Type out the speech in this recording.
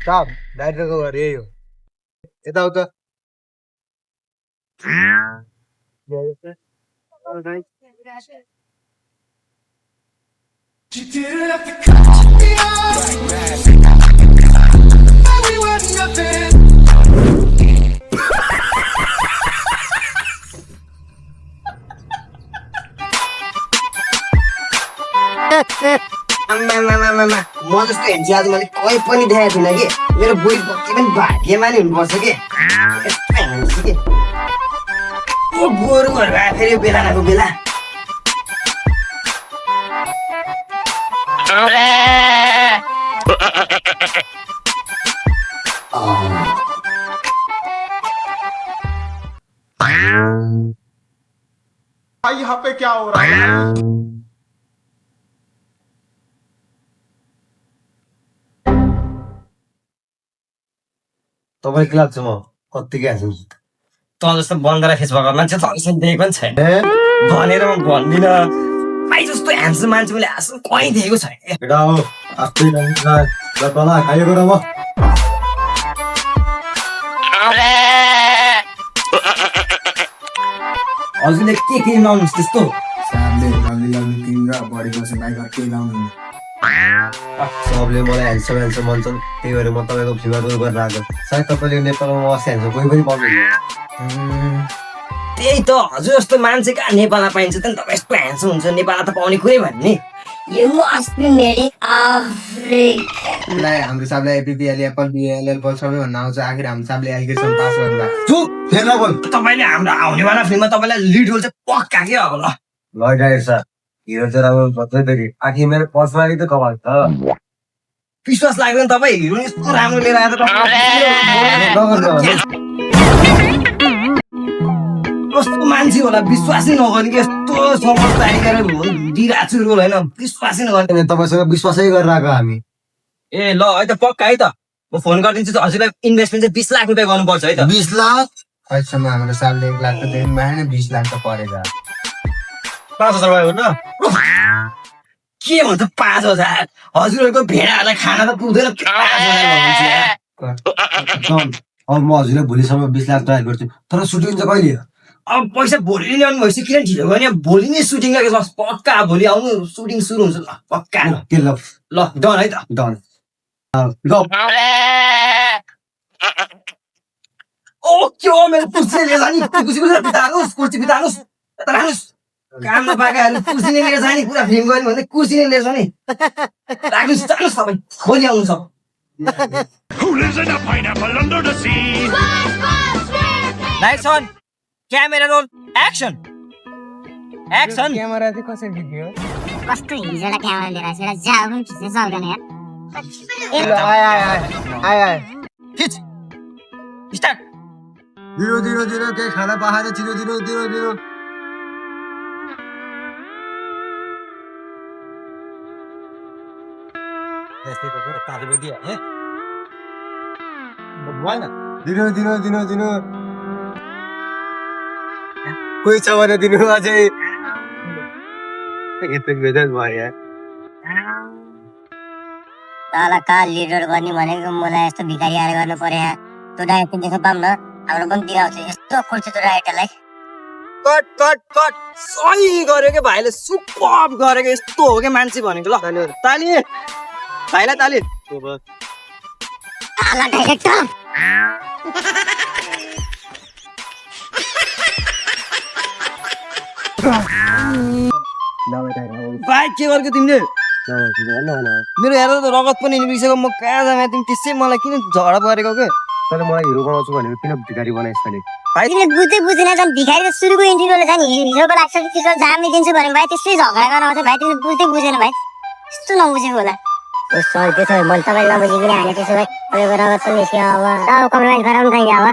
Stop डाइरेक्टको गरे यही हो यताउता म जस्तो हेर्छु आज मैले कहीँ पनि देखाएको थिइनँ कि मेरो बुढी पक्कै पनि भाग्यमानी हुनुपर्छ कि यस्तो हेर्छु कि गोरुहरू आयो फेरि बेलाको बेला यहाँ पे क्या हो रहा है? तपाईँ के लाग्छ म कत्तिकै हाँस्छु तँ जस्तो बन्दरा फेस भएको मान्छे तँसँग देखेको पनि छैन भनेर म भन्दिनँ भाइ जस्तो ह्यान्डसम मान्छे मैले आजसम्म कहीँ देखेको छैन केटा हो आफ्नै ल तल खाइएको र म हजुरले के लाउनुहोस् त्यस्तो सामले लाउने क्रिम र बडी लोसन बाहेक केही लाउनु सबले मलाई ह्यान्डसम ह्यान्डसम भन्छन् त्यही भएर म तपाईँको फिभर रोल गरेर आएको सायद तपाईँले नेपालमा अस्ति ह्यान्डसम कोही पनि पाउनुहुन्न त्यही त हजुर जस्तो मान्छे कहाँ नेपालमा पाइन्छ त नि तपाईँ यस्तो ह्यान्डसम हुन्छ नेपालमा त पाउने कुरै भन्ने You must be married Africa. हाम्रो साहबले एपिपिएल एप्पल बिएलएल बल सबै भन्न आउँछ आखिर हाम्रो साहबले एजुकेसन पास गर्दा चुप फेरि नबोल तपाईँले हाम्रो आउनेवाला फिल्ममा तपाईँलाई लिड रोल चाहिँ पक्का के अब ल ल गाइड सर हिरो चाहिँ राम्रो भत्रै देखि आखिर मेरो पर्सनालिटी त कमाल छ विश्वास लाग्दैन तपाईँ हिरो यस्तो राम्रो लिएर आएर कस्तो मान्छे होला विश्वासै नगर्ने कि यस्तो समझदारी गरेर दिइरहेको छु रोल होइन विश्वासै नगर्ने तपाईँसँग विश्वासै गरेर आएको हामी ए ल है त पक्का है त म फोन गरिदिन्छु हजुरलाई इन्भेस्टमेन्ट चाहिँ 20 लाख रुपियाँ गर्नुपर्छ है त 20 लाख अहिलेसम्म हाम्रो सालले 1 लाख त देखि माने 20 लाख त परेगा 5000 भयो न के भन्छ 5000 हजुरहरूको भेडाहरूलाई खाना त पुग्दैन 5000 अब म हजुरलाई भोलिसम्म 20 लाख तयार गर्छु तर सुटिङ चाहिँ कहिले अब पैसा भोलि नै ल्याउनु भएपछि किन ढिलो गर्ने भोलि नै सुटिङ लागेको पक्का भोलि आउनु सुटिङ सुरु हुन्छ ल पक्का के ल ल डन है त डन ओ के हो मेरो कुर्सी लिएर जाने कुर्सी बितार्नुहोस् कुर्सी बितार्नुहोस् यता राख्नुहोस् काम नपाएकाहरू कुर्सी नै लिएर जाने पुरा फिल्म गर्ने भन्दै कुर्सी नै लिएर जाने राख्नुहोस् जानुहोस् तपाईँ भोलि आउनु छ Who lives in a pineapple under the sea? Lights on camera roll action action camera चाहिँ कसरी खिच्यो कस्तो हिजोलाई क्यामेरा लिएर आएर जाऊ पनि खिच्न सक्दैन यार आय खिच स्टार्ट 000 के खाना पाहाड 000 यस्तै त gore काले बेदी है भएन 0 कोही छ भने दिनु अझै यस्तो बेजल भयो यार तल का लिडर गर्ने भनेको मलाई यस्तो भिखारी आएर गर्नु पर्यो यार त्यो डाइरेक्ट देख्न पाऊँ न हाम्रो पनि दिलाउँछ यस्तो खोल्छ त्यो डाइरेक्टरलाई कट कट कट सही गर्यो के भाइले सुपर गरेको यस्तो हो के मान्छे भनेको ल ताली भाइलाई ताली आला डाइरेक्टर भाइ के गरेको तिमीले मेरो हेरेर त रगत पनि निस्केको म कहाँ जाने तिमी त्यसै मलाई किन झगडा परेको के तैँले मलाई हिरो बनाउँछु भनेको किन भिखारी बनाइस् तैँले तिमीले बुझ्दै बुझेन झन् भिखारी त सुरुको इन्ट्री रोल छ नि हिरोको लाग्छ कि त्यसको जाम निदिन्छु भने भाइ त्यसै झगडा गर्न आउँछ भाइ तिमीले बुझ्दै बुझेन भाइ यस्तो नबुझेको होला सरी त्यसो भए मैले तपाईँले नबुझिकन हालेँ त्यसो भए तपाईँको रगत पनि निस्क्यो अब कम्प्रोमाइज गराउनु त अब